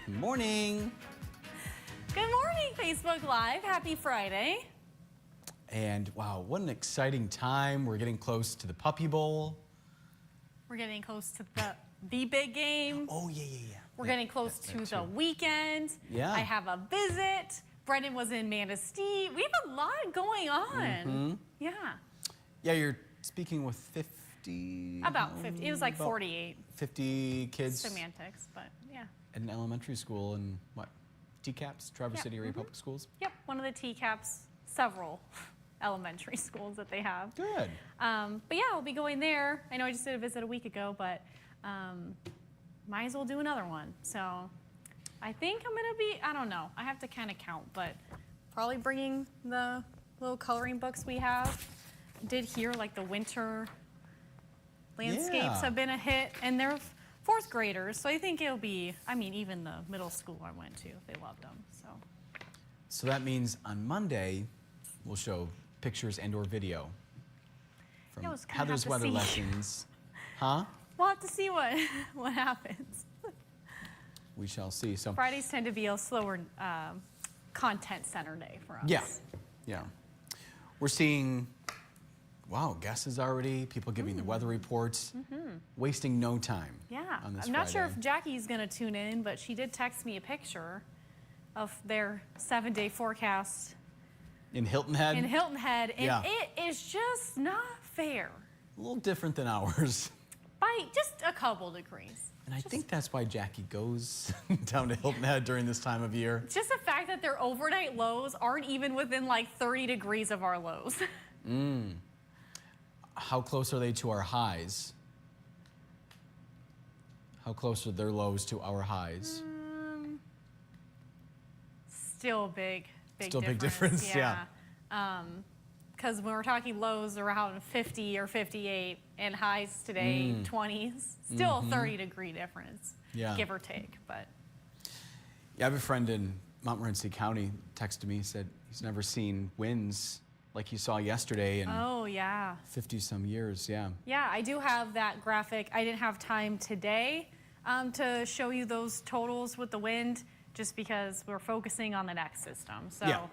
Morning. Good morning, Facebook Live. Happy Friday. And wow, what an exciting time. We're getting close to the Puppy Bowl. We're getting close to the big game. Oh, yeah. We're getting close to the weekend. Yeah. I have a visit. Brendan was in Manistee. We have a lot going on. Yeah. Yeah, you're speaking with 50? About 50. It was like 48. 50 kids. Semantics, but yeah. At an elementary school in what? TCAPS, Traverse City Area Public Schools? Yep, one of the TCAPS, several elementary schools that they have. Good. But yeah, we'll be going there. I know I just did a visit a week ago, but might as well do another one. So I think I'm gonna be, I don't know, I have to kind of count, but probably bringing the little coloring books we have. Did hear like the winter landscapes have been a hit, and they're fourth graders, so I think it'll be, I mean, even the middle school I went to, they loved them, so. So that means on Monday, we'll show pictures and or video from Heather's weather lessons. Huh? We'll have to see what happens. We shall see. So Fridays tend to be a slower content center day for us. Yeah. We're seeing, wow, guesses already, people giving the weather reports, wasting no time. Yeah, on this I'm not sure Friday. if Jackie's gonna tune in, but she did text me a picture of their 7-day forecast In Hilton Head? in Hilton Head, and it is just not fair. A little different than ours. By just a couple degrees. And I think that's why Jackie goes down to Hilton Head during this time of year. Just the fact that their overnight lows aren't even within like 30 degrees of our lows. How close are they to our highs? How close are their lows to our highs? Still big Still big difference, yeah. Because when we're talking lows around 50 or 58 and highs today, 20s, still a 30-degree difference, give or take. But Yeah, I have a friend in Montmorency County texted me, said he's never seen winds like he saw yesterday in 50-some years, Yeah, I do have that graphic. I didn't have time today to show you those totals with the wind, just because we're focusing on the next system. So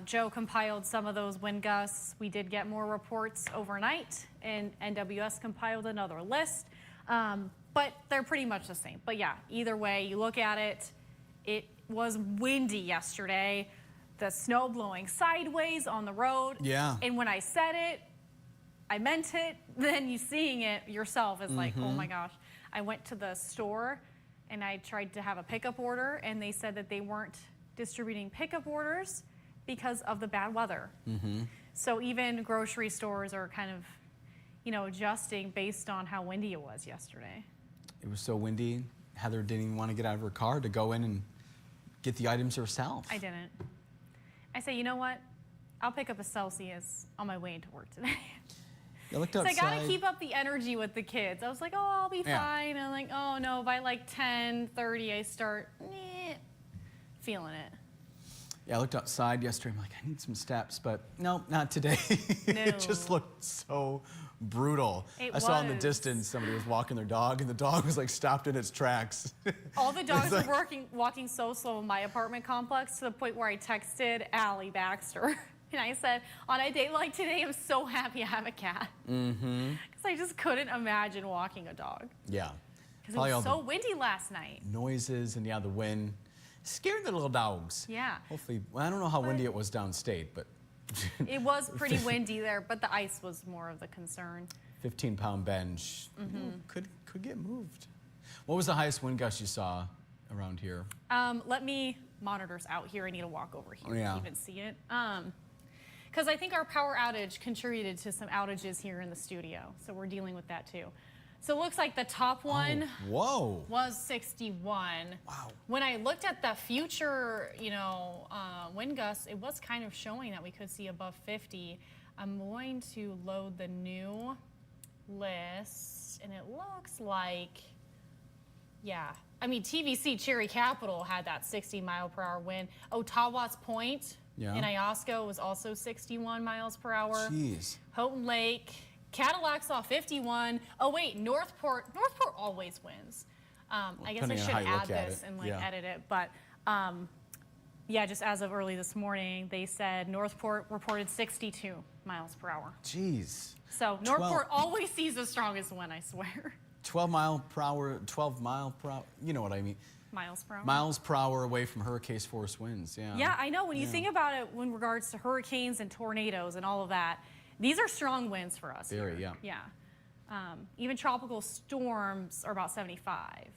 Joe compiled some of those wind gusts. We did get more reports overnight, and NWS compiled another list, but they're pretty much the same. But yeah, either way, you look at it, it was windy yesterday. The snow blowing sideways on the road. Yeah. And when I said it, I meant it. Then you seeing it yourself is like, oh my gosh. I went to the store and I tried to have a pickup order, and they said that they weren't distributing pickup orders because of the bad weather. So even grocery stores are kind of, adjusting based on how windy it was yesterday. It was so windy, Heather didn't even want to get out of her car to go in and get the items herself. I didn't. I say, you know what? I'll pick up a Celsius on my way into work today. I looked So outside. I gotta keep up the energy with the kids. I was like, oh, I'll be fine. And I'm like, oh no, by like 10:30, I start feeling it. Yeah, I looked outside yesterday. I'm like, I need some steps, but no, not today. No. It just looked so brutal. It I saw in the was. distance somebody was walking their dog, and the dog was like stopped in its tracks. All the dogs were walking so slow in my apartment complex to the point where I texted Allie Baxter. And I said, on a day like today, I'm so happy I have a cat. Because I just couldn't imagine walking a dog. Yeah. Because it was so windy last night. Noises and the wind scared the little dogs. Yeah. Hopefully, well, I don't know how windy it was downstate, but it was pretty windy there, but the ice was more of the concern. 15-pound bench could get moved. What was the highest wind gust you saw around here? Let me monitors out here. I need to walk over here Yeah. to even see it. Because I think our power outage contributed to some outages here in the studio, so we're dealing with that too. So it looks like the top one was 61. Wow. When I looked at the future, wind gusts, it was kind of showing that we could see above 50. I'm going to load the new list, and it looks like, I mean, TVC Cherry Capital had that 60-mile-per-hour wind. Ottawa's Point in Iosco was also 61 miles per hour. Jeez. Houghton Lake, Cadillac saw 51. Oh wait, Northport always wins. I guess I should add this and edit it, but yeah, just as of early this morning, they said Northport reported 62 miles per hour. Jeez. So Northport always sees the strongest wind, I swear. 12 mile per hour, you know what I mean. Miles per hour. Miles per hour away from hurricane force winds, yeah. Yeah, I know. When you think about it in regards to hurricanes and tornadoes and all of that, these are strong winds for us. Very, here. Yeah. Even tropical storms are about 75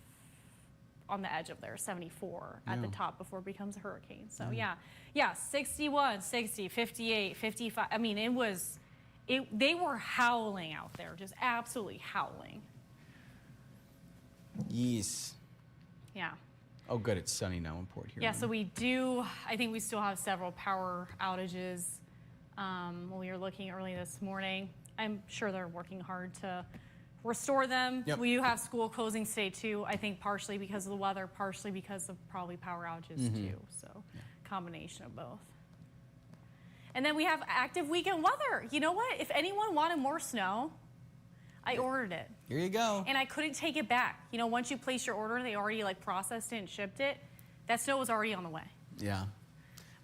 on the edge of there, 74 at the top before it becomes a hurricane. So yeah, 61, 60, 58, 55. I mean, they were howling out there, just absolutely howling. Yes. Yeah. Oh, good. It's sunny now in Port Huron. Yeah, so I think we still have several power outages when we were looking early this morning. I'm sure they're working hard to restore them. Yep. We do have school closings today too, I think partially because of the weather, partially because of probably power outages too. So combination of both. And then we have active weekend weather. You know what? If anyone wanted more snow, I ordered it. Here you go. And I couldn't take it back. You know, once you place your order, they already processed it and shipped it. That snow was already on the way. Yeah.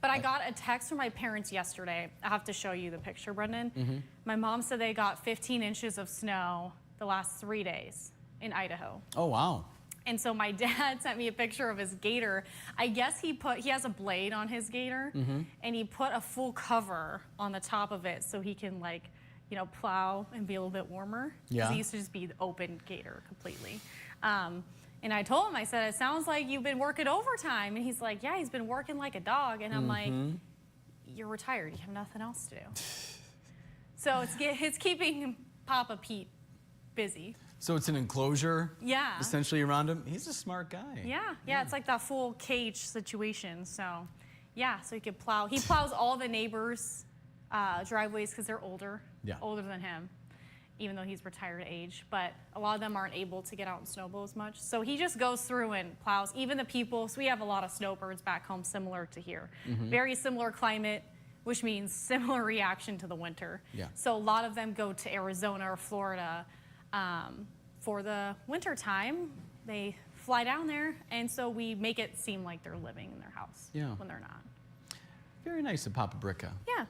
But I got a text from my parents yesterday. I have to show you the picture, Brendan. My mom said they got 15 inches of snow the last 3 days in Idaho. Oh, wow. And so my dad sent me a picture of his gator. I guess he has a blade on his gator, and he put a full cover on the top of it so he can plow and be a little bit warmer. Yeah. He used to just be the open gator completely. And I told him, I said, it sounds like you've been working overtime. And he's like, yeah, he's been working like a dog. And I'm like, you're retired. You have nothing else to do. So it's keeping Papa Pete busy. So it's an enclosure, yeah, essentially around him. He's a smart guy. Yeah, it's like that full cage situation. So, yeah, so he could plow. He plows all the neighbors' driveways because they're older than him, even though he's retired age. But a lot of them aren't able to get out and snowball as much. So he just goes through and plows. Even the people, so we have a lot of snowbirds back home similar to here. Very similar climate, which means similar reaction to the winter. Yeah. So a lot of them go to Arizona or Florida for the winter time. They fly down there, and so we make it seem like they're living in their house when they're not. Very nice of Papa Bricca. Yeah.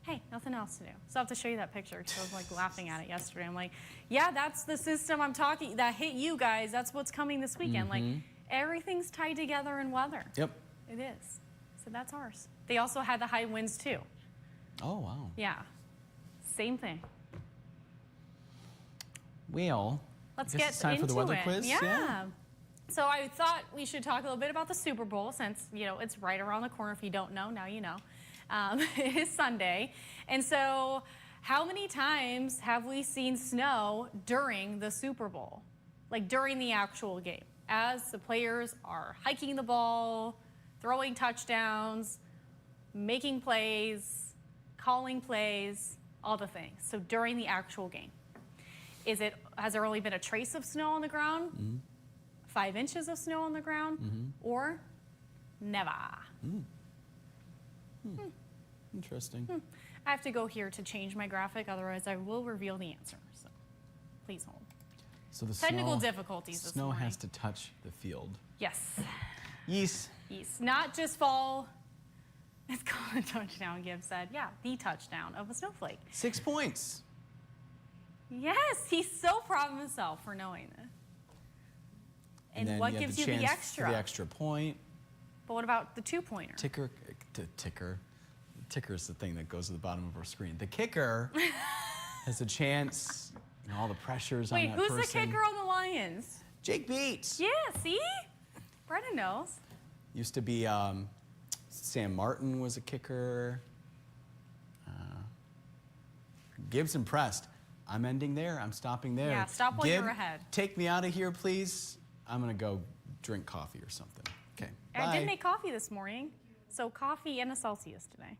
Hey, nothing else to do. So I have to show you that picture because I was laughing at it yesterday. I'm like, yeah, that's the system that hit you guys. That's what's coming this weekend. Like, everything's tied together in weather. Yep. It is. So that's ours. They also had the high winds too. Oh, wow. Yeah. Same thing. Well, let's get into time for the weather quiz. Yeah. So I thought we should talk a little bit about the Super Bowl since, it's right around the corner. If you don't know, now you know. It is Sunday. And so how many times have we seen snow during the Super Bowl? Like during the actual game, as the players are hiking the ball, throwing touchdowns, making plays, calling plays, all the things. So during the actual game. Has there only been a trace of snow on the ground? 5 inches of snow on the ground? Or never? Interesting. I have to go here to change my graphic, otherwise I will reveal the answer. So please hold. So the technical difficulties this snow morning. has to touch the field. Yes. Yes. Yes. Not just fall. It's called a touchdown, Gibbs said. Yeah, the touchdown of a snowflake. 6 points. Yes, he's so proud of himself for knowing this. And what gives you the extra? The extra point. But what about the two-pointer? Ticker. Ticker is the thing that goes to the bottom of our screen. The kicker has a chance. All the pressures on that person. Wait, who's the kicker on the Lions? Jake Beats. Yeah, see? Brendan knows. Used to be Sam Martin was a kicker. Gibbs impressed. I'm ending there. I'm stopping there. Yeah, stop while you're ahead. Take me out of here, please. I'm going to go drink coffee or something. Okay, bye. I did make coffee this morning. So coffee and a Celsius today.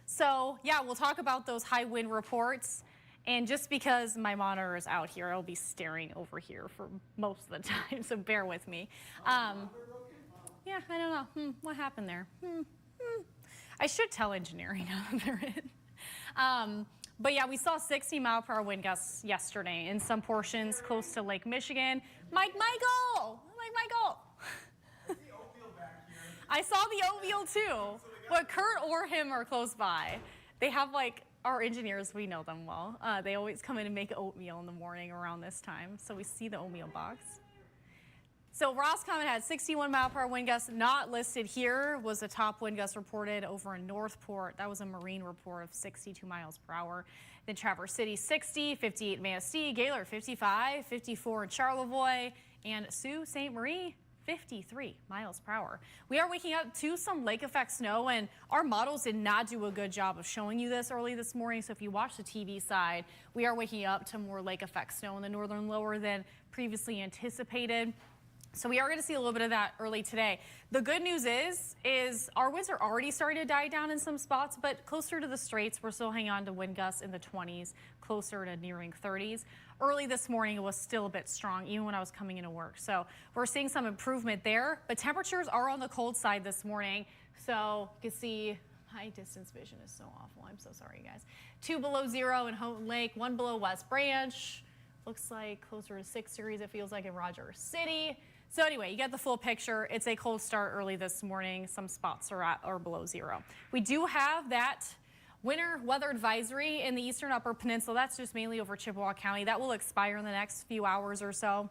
So, yeah, we'll talk about those high wind reports. And just because my monitor is out here, I'll be staring over here for most of the time, so bear with me. Yeah, I don't know. What happened there? I should tell engineering now that they're in. But yeah, we saw 60-mile-per-hour wind gusts yesterday in some portions close to Lake Michigan. Michael! I saw the oatmeal too, but Kurt or him are close by. They have like our engineers, we know them well. They always come in and make oatmeal in the morning around this time, so we see the oatmeal box. So Roscommon had 61-mile-per-hour wind gusts. Not listed here was a top wind gust reported over in Northport. That was a marine report of 62 miles per hour. Then Traverse City 60, 58 in Manistee, Gaylord 55, 54 in Charlevoix, and Sault Ste. Marie 53 miles per hour. We are waking up to some lake effect snow, and our models did not do a good job of showing you this early this morning. So if you watch the TV side, we are waking up to more lake effect snow in the northern lower than previously anticipated. So we are going to see a little bit of that early today. The good news is our winds are already starting to die down in some spots, but closer to the straits, we're still hanging on to wind gusts in the 20s, closer to nearing 30s. Early this morning, it was still a bit strong, even when I was coming into work. So we're seeing some improvement there, but temperatures are on the cold side this morning. So you can see high distance vision is so awful. I'm so sorry, guys. 2 below 0 in Houghton Lake, 1 below West Branch. Looks like closer to 6 degrees, it feels like, in Rogers City. So anyway, you get the full picture. It's a cold start early this morning. Some spots are at or below 0. We do have that winter weather advisory in the eastern upper peninsula. That's just mainly over Chippewa County. That will expire in the next few hours or so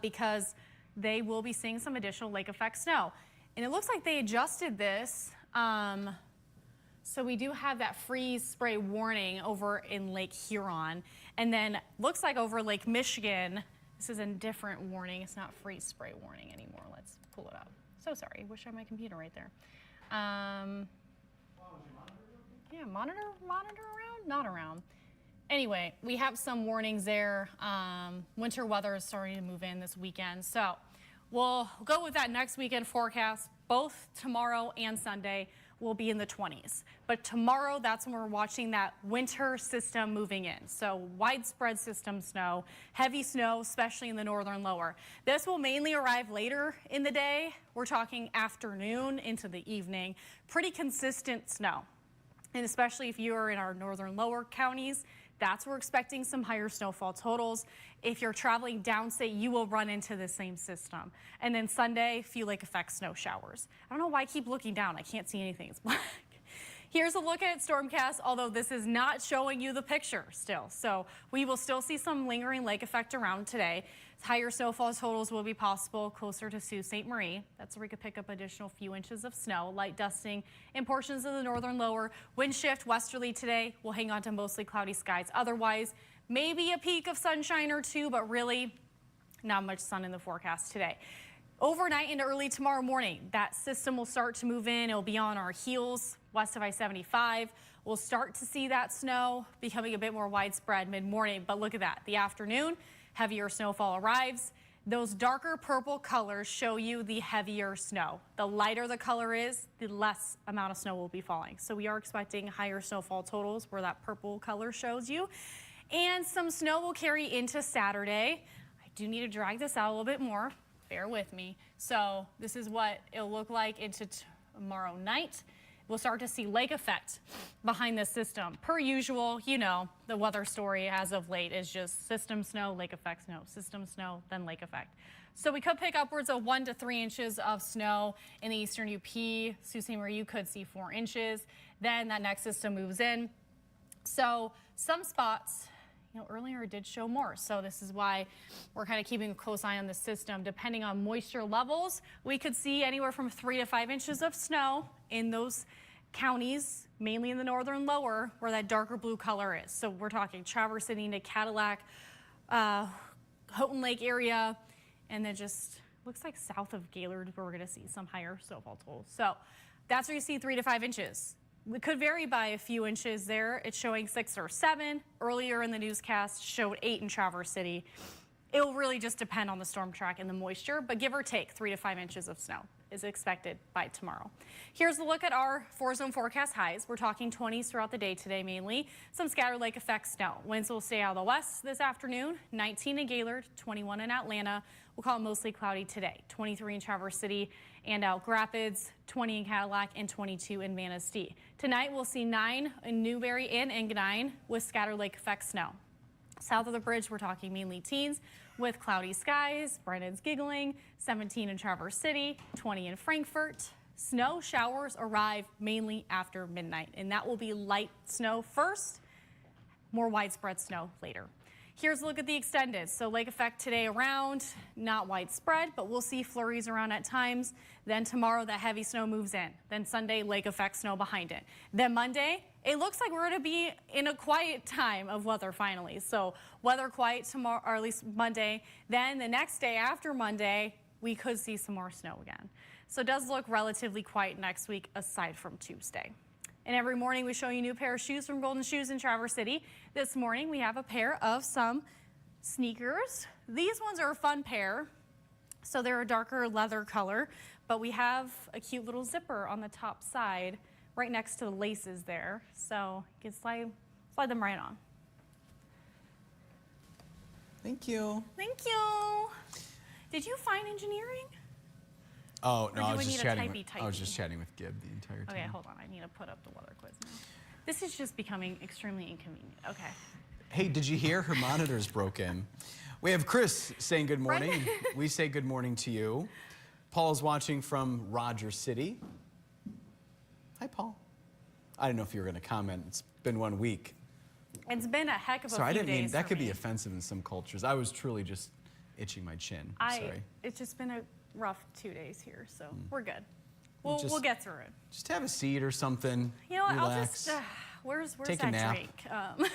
because they will be seeing some additional lake effect snow. And it looks like they adjusted this. So we do have that freeze spray warning over in Lake Huron. And then looks like over Lake Michigan, this is a different warning. It's not freeze spray warning anymore. Let's pull it up. So sorry. Wish I had my computer right there. Yeah, monitor around? Not around. Anyway, we have some warnings there. Winter weather is starting to move in this weekend. So we'll go with that next weekend forecast. Both tomorrow and Sunday will be in the 20s. But tomorrow, that's when we're watching that winter system moving in. So widespread system snow, heavy snow, especially in the northern lower. This will mainly arrive later in the day. We're talking afternoon into the evening. Pretty consistent snow. And especially if you are in our northern lower counties, that's where we're expecting some higher snowfall totals. If you're traveling downstate, you will run into the same system. And then Sunday, few lake effect snow showers. I don't know why I keep looking down. I can't see anything. It's black. Here's a look at Stormcast, although this is not showing you the picture still. So we will still see some lingering lake effect around today. Higher snowfall totals will be possible closer to Sault Ste. Marie. That's where we could pick up additional few inches of snow. Light dusting in portions of the northern lower. Wind shift westerly today. We'll hang on to mostly cloudy skies. Otherwise, maybe a peak of sunshine or two, but really not much sun in the forecast today. Overnight into early tomorrow morning, that system will start to move in. It'll be on our heels west of I-75. We'll start to see that snow becoming a bit more widespread mid-morning. But look at that. The afternoon, heavier snowfall arrives. Those darker purple colors show you the heavier snow. The lighter the color is, the less amount of snow will be falling. So we are expecting higher snowfall totals where that purple color shows you. And some snow will carry into Saturday. I do need to drag this out a little bit more. Bear with me. So this is what it'll look like into tomorrow night. We'll start to see lake effect behind this system. Per usual, you know, the weather story as of late is just system snow, lake effect snow, system snow, then lake effect. So we could pick upwards of 1 to 3 inches of snow in the eastern UP. Sault Ste. Marie, you could see 4 inches. Then that next system moves in. So some spots, you know, earlier it did show more. So this is why we're kind of keeping a close eye on the system. Depending on moisture levels, we could see anywhere from 3 to 5 inches of snow in those counties, mainly in the northern lower, where that darker blue color is. So we're talking Traverse City to Cadillac, Houghton Lake area, and then just looks like south of Gaylord, where we're going to see some higher snowfall totals. So that's where you see 3 to 5 inches. It could vary by a few inches there. It's showing 6 or 7. Earlier in the newscast showed 8 in Traverse City. It'll really just depend on the storm track and the moisture, but give or take 3 to 5 inches of snow is expected by tomorrow. Here's a look at our 4-zone forecast highs. We're talking 20s throughout the day today mainly. Some scattered lake effect snow. Winds will stay out of the west this afternoon. 19 in Gaylord, 21 in Atlanta. We'll call it mostly cloudy today. 23 in Traverse City and Elk Rapids, 20 in Cadillac, and 22 in Manistee. Tonight we'll see 9 in Newberry and Engadine with scattered lake effect snow. South of the bridge, we're talking mainly teens with cloudy skies. Brennan's giggling. 17 in Traverse City, 20 in Frankfort. Snow showers arrive mainly after midnight, and that will be light snow first, more widespread snow later. Here's a look at the extended. So lake effect today around, not widespread, but we'll see flurries around at times. Then tomorrow that heavy snow moves in. Then Sunday, lake effect snow behind it. Then Monday, it looks like we're going to be in a quiet time of weather finally. So weather quiet tomorrow, or at least Monday. Then the next day after Monday, we could see some more snow again. So it does look relatively quiet next week aside from Tuesday. And every morning we show you a new pair of shoes from Golden Shoes in Traverse City. This morning we have a pair of some sneakers. These ones are a fun pair. So they're a darker leather color, but we have a cute little zipper on the top side right next to the laces there. So you can slide them right on. Thank you. Thank you. Did you find engineering? Oh, no, I was typey? just chatting with Gib the entire time. Okay, hold on. I need to put up the weather quiz now. This is just becoming extremely inconvenient. Okay. Hey, did you hear her monitor's broken? We have Chris saying good morning. We say good morning to you. Paul's watching from Rogers City. Hi, Paul. I don't know if you were going to comment. It's been 1 week. It's been a heck of a few days. Sorry, I didn't mean that could me. be offensive in some cultures. I was truly just itching my chin. Sorry. It's just been a rough 2 days here, so we're good. We'll get through it. Just have a seat or something. You know what? Relax. I'll just. Where's Take that a nap. drink?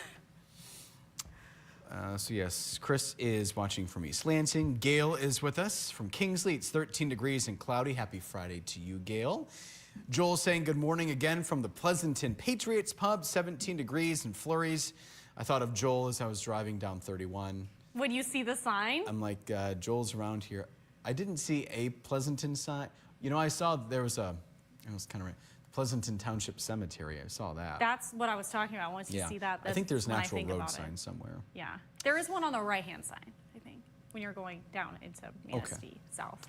So yes, Chris is watching from East Lansing. Gail is with us from Kingsley. It's 13 degrees and cloudy. Happy Friday to you, Gail. Joel saying good morning again from the Pleasanton Patriots Pub. 17 degrees and flurries. I thought of Joel as I was driving down 31. When you see the sign? I'm like, Joel's around here. I didn't see a Pleasanton sign. You know, I saw there was a, it was kind of right, Pleasanton Township Cemetery. I saw that. That's what I was talking about. Once you see that, I think there's when natural road about signs somewhere. Yeah, there is one on the right-hand side, I think, when you're going down into Manistee South.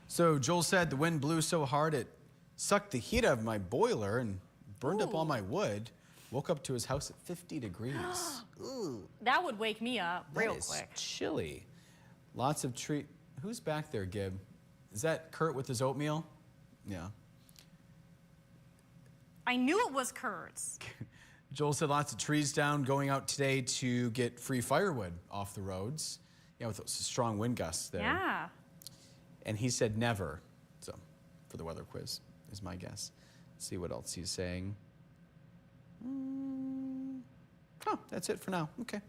So Joel said the wind blew so hard it sucked the heat out of my boiler and burned up all my wood. Woke up to his house at 50 degrees. Ooh. That would wake me up real quick. Chilly. Lots of tree. Who's back there, Gib? Is that Kurt with his oatmeal? Yeah. I knew it was Kurt's. Joel said lots of trees down, going out today to get free firewood off the roads. Yeah, with those strong wind gusts there. Yeah. And he said never. So, for the weather quiz, is my guess. Let's see what else he's saying. Oh, that's it for now. Okay.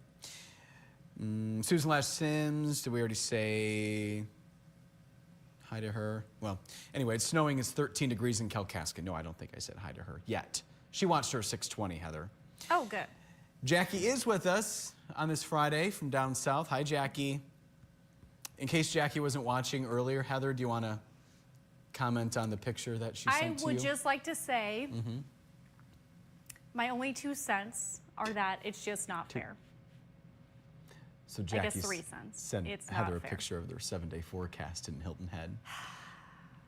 Susan Lash Sims, did we already say hi to her? Well, anyway, it's snowing. It's 13 degrees in Kalkaska. No, I don't think I said hi to her yet. She watched her 6:20, Heather. Oh, good. Jackie is with us on this Friday from down south. Hi, Jackie. In case Jackie wasn't watching earlier, Heather, do you want to comment on the picture that she sent to you? I would just like to say my only 2 cents are that it's just not fair. So Jackie I guess 3 cents. Sent it's Heather a fair. picture of their 7-day forecast in Hilton Head.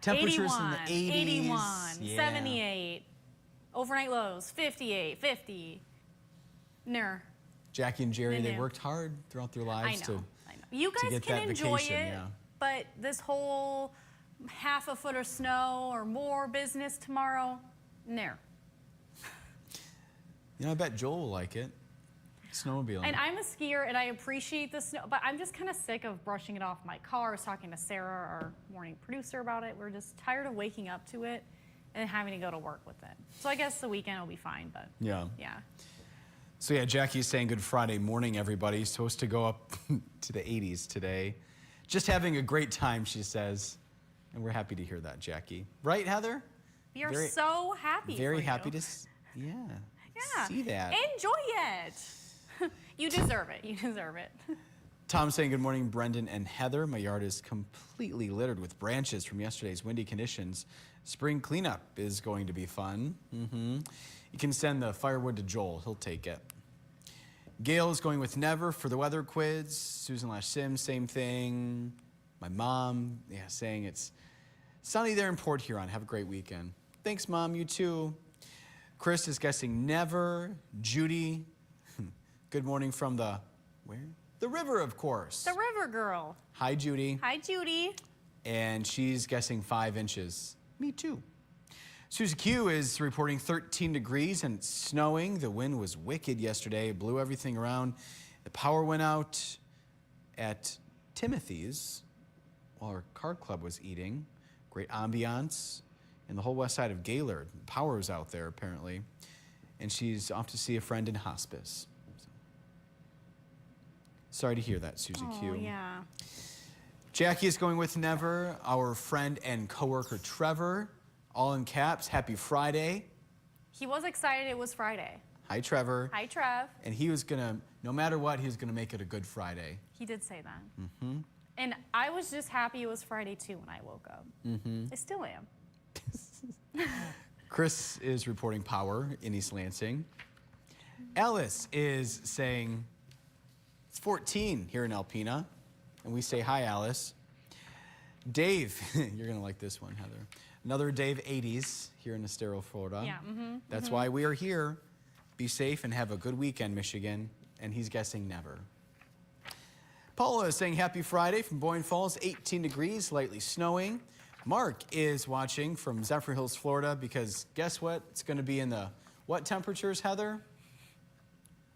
Temperatures 81, in the 80s. 81, yeah. 78, overnight lows, 58, 50. Ner. Jackie and Jerry, they worked hard throughout their lives I know. You guys can enjoy it, but this whole half a foot of snow or more business tomorrow, ner. You know, I bet Joel will like it. Snowmobiling. And I'm a skier, and I appreciate the snow, but I'm just kind of sick of brushing it off my car. I was talking to Sarah, our morning producer, about it. We're just tired of waking up to it and having to go to work with it. So I guess the weekend will be fine, but yeah. So yeah, Jackie's saying good Friday morning, everybody. Supposed to go up to the 80s today. Just having a great time, she says. And we're happy to hear that, Jackie. Right, Heather? We are so happy Very for you. happy to see that. Enjoy it. You deserve it. You deserve it. Tom saying good morning, Brendan and Heather. My yard is completely littered with branches from yesterday's windy conditions. Spring cleanup is going to be fun. You can send the firewood to Joel. He'll take it. Gail is going with never for the weather quiz. Susan Sims, same thing. My mom, saying it's sunny there in Port Huron. Have a great weekend. Thanks, Mom. You too. Chris is guessing never. Judy, good morning from the, where? The river, of course. The river girl. Hi, Judy. Hi, Judy. And she's guessing 5 inches. Me too. Susie Q is reporting 13 degrees and it's snowing. The wind was wicked yesterday. It blew everything around. The power went out at Timothy's while our card club was eating. Great ambiance. And the whole west side of Gaylord. Power was out there, apparently. And she's off to see a friend in hospice. Sorry to hear that, Susie Q. Oh, yeah. Jackie is going with never. Our friend and coworker Trevor, all in caps. Happy Friday. He was excited it was Friday. Hi, Trevor. Hi, Trev. And he was going to, no matter what, he was going to make it a good Friday. He did say that. And I was just happy it was Friday, too, when I woke up. I still am. Chris is reporting power in East Lansing. Alice is saying it's 14 here in Alpena. And we say hi, Alice. Dave, you're going to like this one, Heather. Another Dave 80s here in Estero, Florida. Yeah. That's why we are here. Be safe and have a good weekend, Michigan. And he's guessing never. Paula is saying happy Friday from Boyne Falls, 18 degrees, lightly snowing. Mark is watching from Zephyr Hills, Florida, because guess what? It's going to be in the what temperatures, Heather?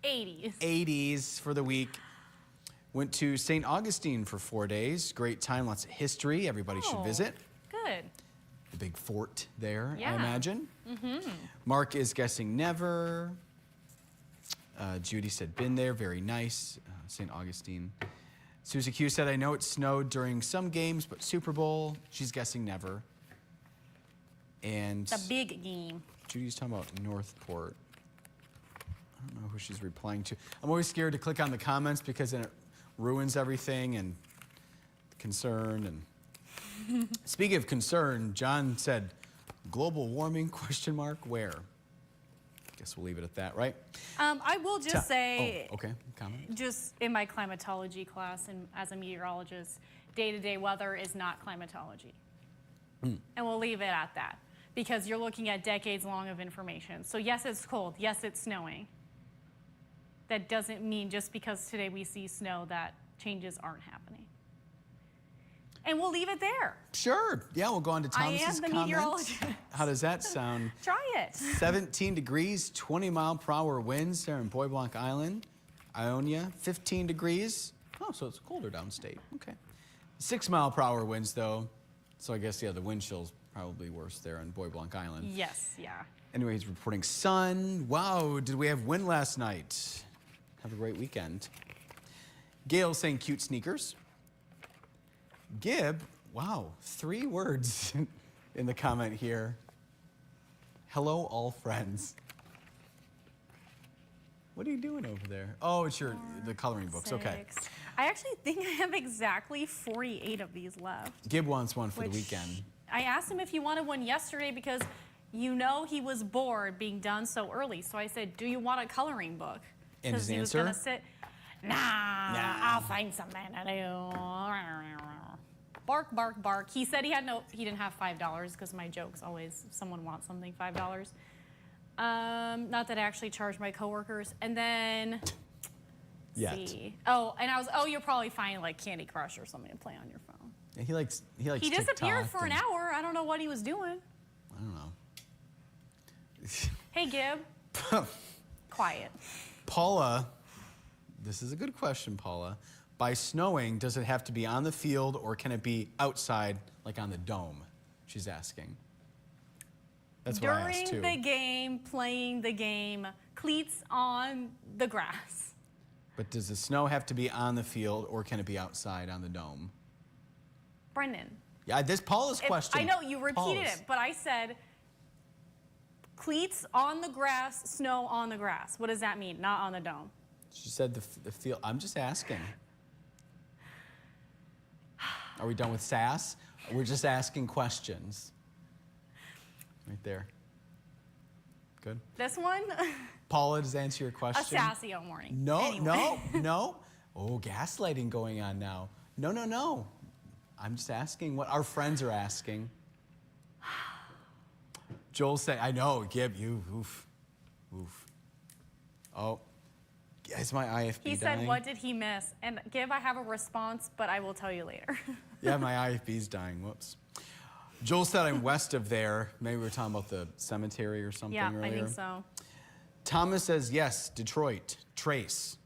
80s. 80s for the week. Went to St. Augustine for 4 days. Great time, lots of history. Everybody should visit. Good. The big fort there, Yeah. I imagine. Mark is guessing never. Judy said been there, very nice. St. Augustine. Susie Q said, I know it snowed during some games, but Super Bowl, she's guessing never. And The big game. Judy's talking about Northport. I don't know who she's replying to. I'm always scared to click on the comments because then it ruins everything and concern. And speaking of concern, John said, global warming, question mark, where? Guess we'll leave it at that, right? I will just say, okay, comment. just in my climatology class and as a meteorologist, day-to-day weather is not climatology. And we'll leave it at that because you're looking at decades long of information. So yes, it's cold. Yes, it's snowing. That doesn't mean just because today we see snow that changes aren't happening. And we'll leave it there. Sure. Yeah, we'll go on to Thomas's I am the comments. meteorologist. How does that sound? Try it. 17 degrees, 20-mile-per-hour winds there in Bois Blanc Island. Ionia, 15 degrees. Oh, so it's colder downstate. Okay. 6-mile-per-hour winds, though. So I guess, yeah, the wind chill's probably worse there in Bois Blanc Island. Yes, yeah. Anyway, he's reporting sun. Wow, did we have wind last night? Have a great weekend. Gail saying cute sneakers. Gib, wow, 3 words in the comment here. Hello, all friends. What are you doing over there? Oh, it's the coloring books. Okay. I actually think I have exactly 48 of these left. Gib wants one for the weekend. I asked him if he wanted one yesterday because you know he was bored being done so early. So I said, do you want a coloring book? And his he was answer? gonna sit, nah, I'll find something to do. Bark, bark, bark. He said he didn't have $5 because my joke's always if someone wants something, $5. Not that I actually charge my coworkers. And then, see. Oh, and you'll probably find like Candy Crush or something to play on your phone. Yeah, he likes He disappeared TikTok for an hour. I don't know what he was doing. I don't know. Hey, Gib. Quiet. Paula, this is a good question, Paula. By snowing, does it have to be on the field or can it be outside, like on the dome? She's asking. That's what I asked too. During the game, playing the game, cleats on the grass. But does the snow have to be on the field or can it be outside on the dome? Brendan. Yeah, this Paula's question. I know you repeated it, but I said cleats on the grass, snow on the grass. What does that mean? Not on the dome. She said the field. I'm just asking. Are we done with sass? We're just asking questions. Right there. Good. This one? Paula, does that answer your question? A sassy morning. No, anyway. no. Oh, gaslighting going on now. No. I'm just asking what our friends are asking. Joel said, I know, Gib, you, oof. Oh, is my IFB He dying? said, what did he miss? And Gib, I have a response, but I will tell you later. Yeah, my IFB's dying, whoops. Joel said I'm west of there. Maybe we were talking about the cemetery or something earlier. I think so. Thomas says, yes, Detroit, Trace.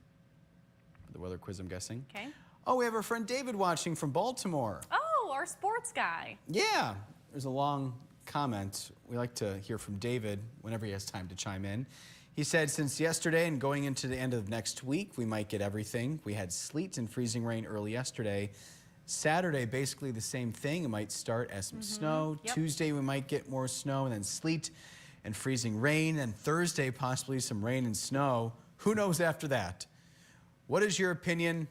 The weather quiz, I'm guessing. Okay. Oh, we have our friend David watching from Baltimore. Oh, our sports guy. Yeah, there's a long comment. We like to hear from David whenever he has time to chime in. He said, since yesterday and going into the end of next week, we might get everything. We had sleet and freezing rain early yesterday. Saturday, basically the same thing. It might start as some snow. Yep. Tuesday, we might get more snow and then sleet and freezing rain. And Thursday, possibly some rain and snow. Who knows after that? What is your opinion?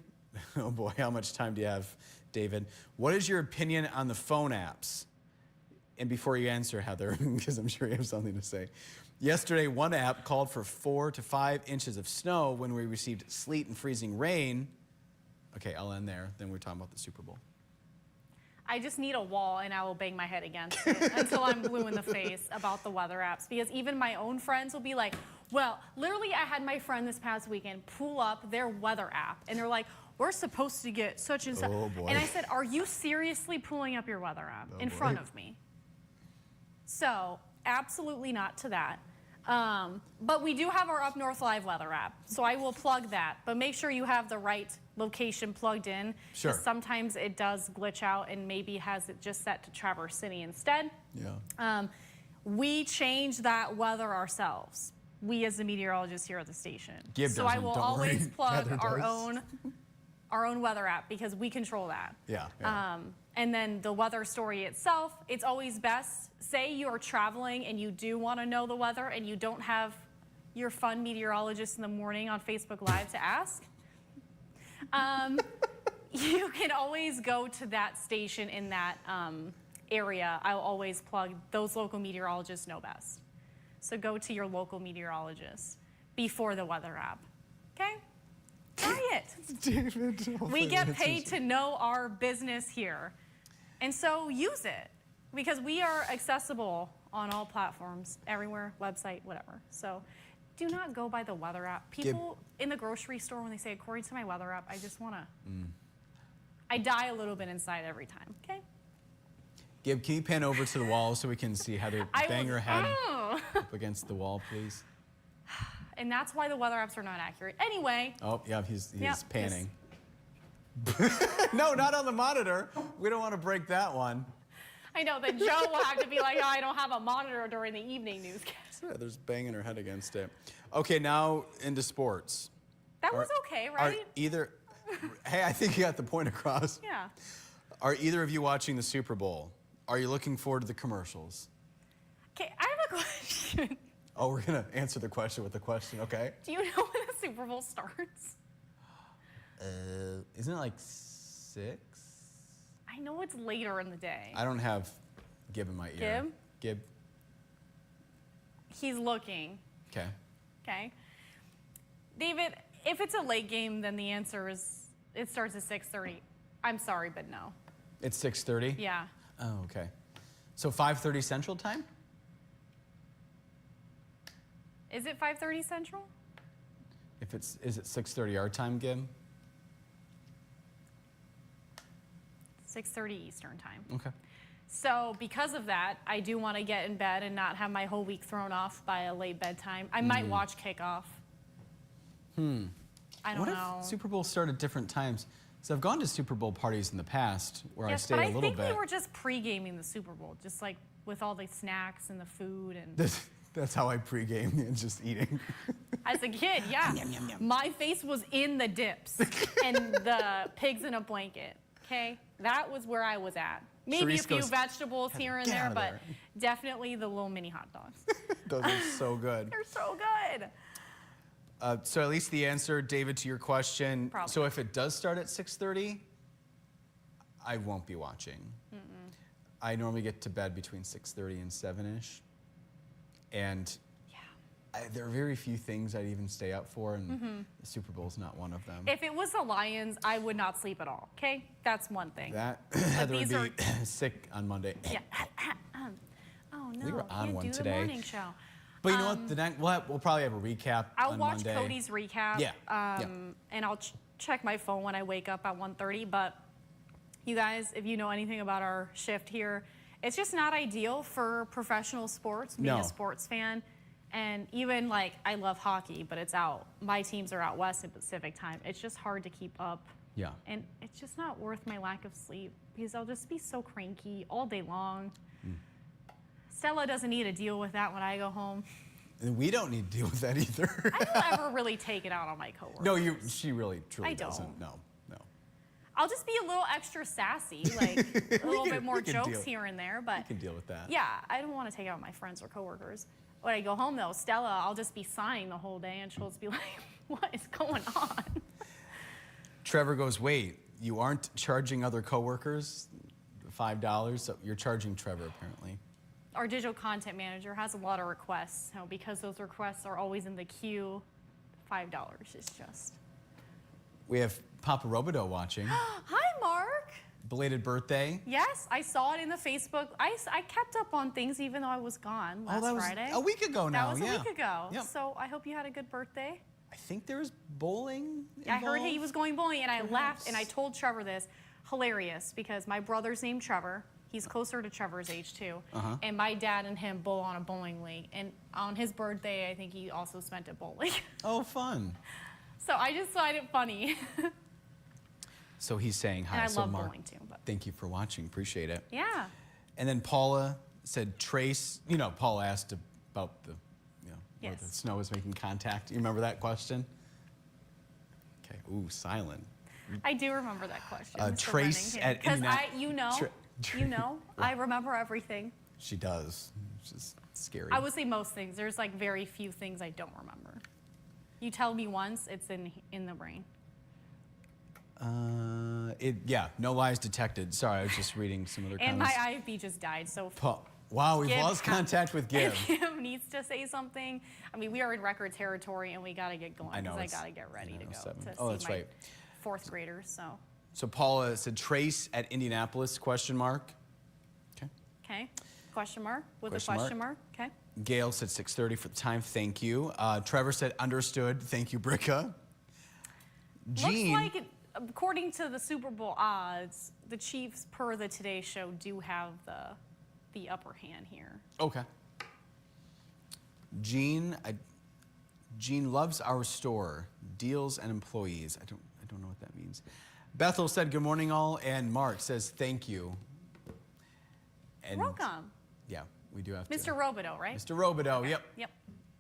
Oh boy, how much time do you have, David? What is your opinion on the phone apps? And before you answer, Heather, because I'm sure you have something to say. Yesterday, one app called for 4 to 5 inches of snow when we received sleet and freezing rain. Okay, I'll end there. Then we're talking about the Super Bowl. I just need a wall and I will bang my head against it until I'm blue in the face about the weather apps. Because even my own friends will be like, well, literally I had my friend this past weekend pull up their weather app and they're like, we're supposed to get such and such. Oh, boy. And I said, are you seriously pulling up your weather app in front of me? So absolutely not to that. But we do have our Up North Live weather app, so I will plug that. But make sure you have the right location plugged in. Sure. 'Cause sometimes it does glitch out and maybe has it just set to Traverse City instead. Yeah. We change that weather ourselves. We as the meteorologists here at the station. Gib so I doesn't, will don't always worry. plug Heather does. our own weather app because we control that. Yeah. And then the weather story itself, it's always best, say you're traveling and you do want to know the weather and you don't have your fun meteorologist in the morning on Facebook Live to ask, you can always go to that station in that area. I'll always plug those local meteorologists know best. So go to your local meteorologist before the weather app, okay? Try it. David, We get paid to know our business here. And so use it because we are accessible on all platforms, everywhere, website, whatever. So do not go by the weather app. People in the grocery store, when they say, according to my weather app, I just want to, I die a little bit inside every time, okay? Gib, can you pan over to the wall so we can see Heather bang her head up against the wall, please? And that's why the weather apps are not accurate. Anyway. Oh, yeah, he's Yep, panning. No, not on the monitor. We don't want to break that one. I know that Joe will have to be like, oh, I don't have a monitor during the evening newscast. Yeah, there's banging her head against it. Okay, now into sports. That was okay, right? Hey, I think you got the point across. Yeah. Are either of you watching the Super Bowl? Are you looking forward to the commercials? Okay, I have a question. Oh, we're going to answer the question with the question, okay? Do you know when the Super Bowl starts? Isn't it like 6? I know it's later in the day. I don't have Gib in my ear. Gib? He's looking. Okay. Okay. David, if it's a late game, then the answer is it starts at 6:30. I'm sorry, but no. It's 6:30? Yeah. Oh, okay. So 5:30 Central Time? Is it 5:30 Central? Is it 6:30 our time, Gib? 6:30 Eastern Time. Okay. So because of that, I do want to get in bed and not have my whole week thrown off by a late bedtime. I might watch kickoff. I don't know. What if Super Bowl started at different times? So I've gone to Super Bowl parties in the past where I stayed a little bit. But I think we were just pre-gaming the Super Bowl, just like with all the snacks and the food and. That's how I pregame and just eating. As a kid, yeah. My face was in the dips and the pigs in a blanket. Okay, that was where I was at. Maybe Charisse a few goes, vegetables here and there, but definitely the little mini hot dogs. Those are so good. They're so good. So at least the answer, David, to your question. Probably. So if it does start at 6:30, I won't be watching. I normally get to bed between 6:30 and 7-ish. And there are very few things I'd even stay up for, and the Super Bowl's not one of them. If it was the Lions, I would not sleep at all, okay? That's one thing. That, Heather would be sick on Monday. Yeah. Oh, no. We were on can't one do today. The morning show. But you know what? The next, we'll probably have a recap I'll on watch Monday. Cody's recap. And I'll check my phone when I wake up at 1:30. But you guys, if you know anything about our shift here, it's just not ideal for professional sports, being a sports fan. And even like, I love hockey, but it's out. My teams are out west in Pacific time. It's just hard to keep up. Yeah. And it's just not worth my lack of sleep because I'll just be so cranky all day long. Stella doesn't need to deal with that when I go home. And we don't need to deal with that either. I don't ever really take it out on my coworkers. No, she really, truly doesn't. No. I'll just be a little extra sassy, like a little bit more jokes here and there. But you can deal with that. Yeah, I don't want to take it out on my friends or coworkers. When I go home, though, Stella, I'll just be sighing the whole day, and she'll just be like, what is going on? Trevor goes, wait, you aren't charging other coworkers $5? So you're charging Trevor, apparently. Our digital content manager has a lot of requests. So because those requests are always in the queue, $5 is just... We have Papa Robidoux watching. Hi, Mark. Belated birthday. Yes, I saw it in the Facebook. I kept up on things even though I was gone last Friday. A week ago now. That was a week ago. Yep. So I hope you had a good birthday. I think there was bowling involved. I heard he was going bowling, and I laughed, and I told Trevor this. Hilarious, because my brother's named Trevor. He's closer to Trevor's age, too. And my dad and him bowl on a bowling league. And on his birthday, I think he also spent it bowling. Oh, fun. So I just find it funny. So he's saying hi. And I so love Mark, bowling, too. But. Thank you for watching. Appreciate it. Yeah. And then Paula said, Trace, Paula asked about the, where the snow is making contact. You remember that question? Okay. Ooh, silent. I do remember that question. Trace at Indianapolis. Because I remember everything. She does, which is scary. I would say most things. There's like very few things I don't remember. You tell me once, it's in the brain. No lies detected. Sorry, I was just reading some other and comments. my IFB just died, so... Wow, we've lost contact with Gib. Gib needs to say something. I mean, we are in record territory, and we got to get going. I know. I got to get ready to go that's see my right. fourth graders, so... So Paula said, Trace at Indianapolis, question mark. Okay. Okay. Question mark with question a question mark. Okay. Gail said 6:30 for the time. Thank you. Trevor said, understood. Thank you, Bricca. Jean. Looks like, according to the Super Bowl odds, the Chiefs, per the Today Show, do have the upper hand here. Okay. Jean loves our store, deals and employees. I don't know what that means. Bethel said, good morning, all, and Mark says, thank you. And welcome. Yeah, we do have to. Mr. Robidoux, right? Mr. Robidoux, okay. Yep. Yep.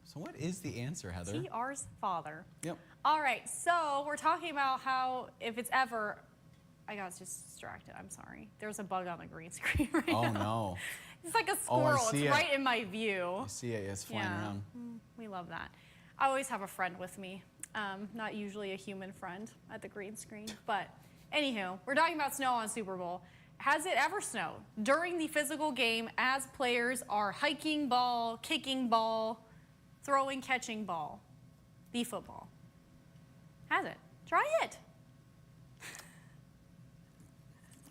So what is the answer, Heather? TR's father. Yep. All right, so we're talking about how if it's ever, I got just distracted, I'm sorry. There's a bug on the green screen right now. Oh, no. It's like a squirrel, it's right in my view. I see it, it's flying around. We love that. I always have a friend with me. Not usually a human friend at the green screen, but anywho, we're talking about snow on Super Bowl. Has it ever snowed during the physical game as players are hiking ball, kicking ball, throwing, catching ball, the football? Has it? Try it.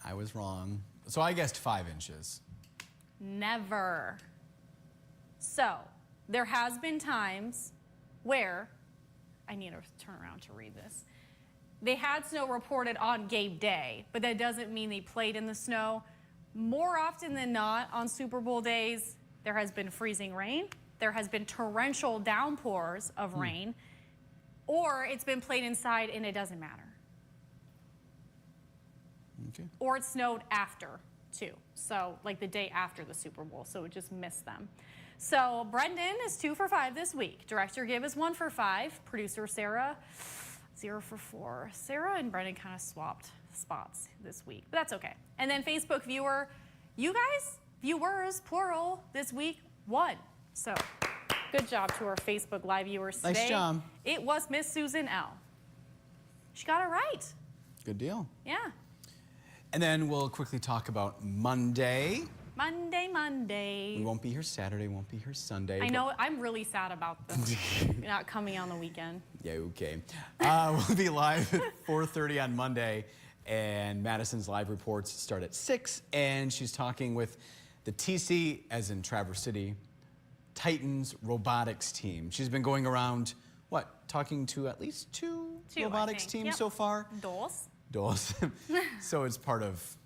I was wrong. So I guessed 5 inches. Never. So there has been times where, I need to turn around to read this. They had snow reported on game day, but that doesn't mean they played in the snow. More often than not, on Super Bowl days, there has been freezing rain, there has been torrential downpours of rain, or it's been played inside and it doesn't matter. Okay. Or it snowed after, too. So, like the day after the Super Bowl, so it just missed them. So, Brendan is 2 for 5 this week. Director Gibb is 1 for 5. Producer Sarah, 0 for 4. Sarah and Brendan kind of swapped spots this week, but that's okay. And then Facebook viewer, you guys, viewers, plural, this week, won. So, good job to our Facebook Live viewers today. Nice job. It was Miss Susan L. She got it right. Good deal. Yeah. And then we'll quickly talk about Monday. Monday. We won't be here Saturday, won't be here Sunday. I know, I'm really sad about this, not coming on the weekend. Yeah, okay. We'll be live at 4:30 on Monday, and Madison's live reports start at 6, and she's talking with the TC, as in Traverse City, Titans robotics team. She's been going around, talking to at least two robotics teams so far? Dos. So it's part of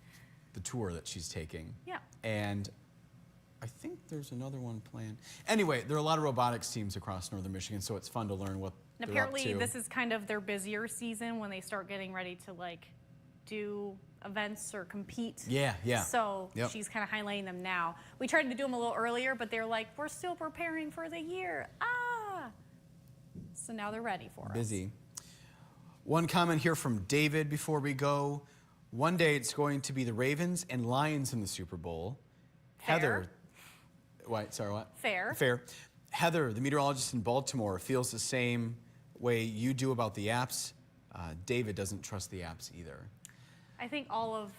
the tour that she's taking. Yeah. And I think there's another one planned. Anyway, there are a lot of robotics teams across northern Michigan, so it's fun to learn what and they're up to. apparently this is kind of their busier season when they start getting ready to do events or compete. Yeah. So she's kind of highlighting them now. We tried to do them a little earlier, but they're like, we're still preparing for the year. So now they're ready for us. Busy. One comment here from David before we go. One day it's going to be the Ravens and Lions in the Super Bowl. Fair. Heather, what? Fair. Heather, the meteorologist in Baltimore, feels the same way you do about the apps. David doesn't trust the apps either. I think all of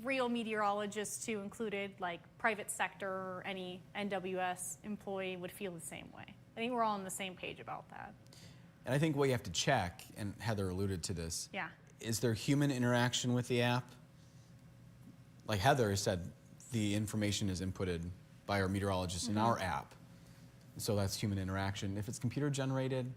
real meteorologists too included, like private sector or any NWS employee would feel the same way. I think we're all on the same page about that. And I think what you have to check, and Heather alluded to this, Yeah. is there human interaction with the app? Like Heather said, the information is inputted by our meteorologist in our app. So that's human interaction. If it's computer generated,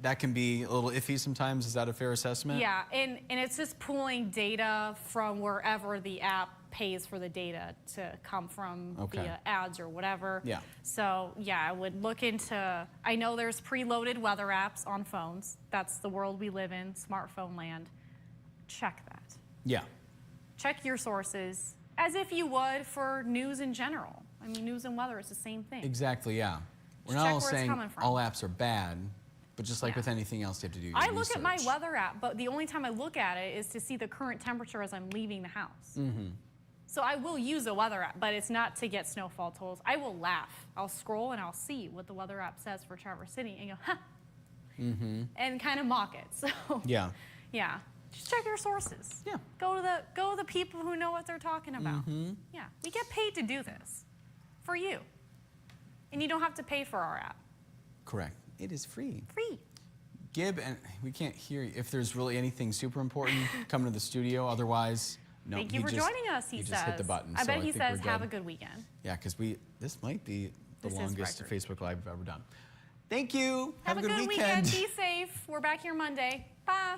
that can be a little iffy sometimes. Is that a fair assessment? Yeah, and it's just pulling data from wherever the app pays for the data to come from via ads or whatever. Yeah. So yeah, I would look into, I know there's preloaded weather apps on phones. That's the world we live in, smartphone land. Check that. Yeah. Check your sources as if you would for news in general. I mean, news and weather is the same thing. Exactly, yeah. We're Just not check all where it's saying coming from. all apps are bad, but just like with anything else, you have to do your I research. look at my weather app, but the only time I look at it is to see the current temperature as I'm leaving the house. So I will use a weather app, but it's not to get snowfall totals. I will laugh. I'll scroll and I'll see what the weather app says for Traverse City and go, huh, and kind of mock it. So yeah, just check your sources. Yeah, go to the people who know what they're talking about. Yeah, we get paid to do this for you, and you don't have to pay for our app. correct. It is free. Free. Gib, and we can't hear you. If there's really anything super important, come to the studio. Otherwise, no. Thank you for joining us, he says. Just hit the button. I bet so he think says, we're have good. a good weekend. Yeah, because this might be the This is longest record. Facebook Live we've ever done. Thank you. Have a good weekend. Be safe. We're back here Monday. Bye.